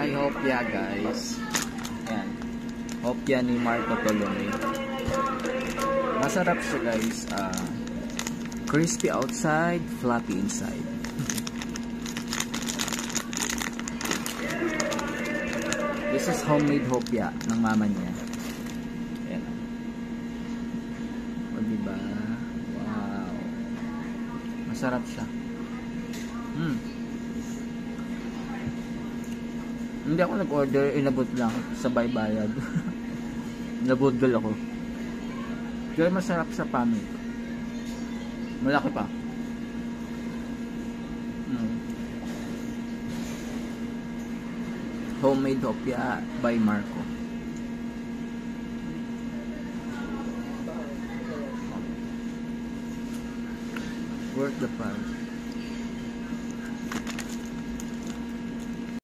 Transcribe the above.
Ay, hopya guys. Yan. Hopya ni Marco Tolome. Masarap siya guys. Crispy outside, fluffy inside. This is homemade hopya ng mama niya. Yan. O diba? Wow. Masarap siya. Hindi ako nag-order, inabot lang, sabay bayad. Nabudol ako. Pero masarap sa pamig. Malaki pa. Homemade hopya by Marco. Worth the price.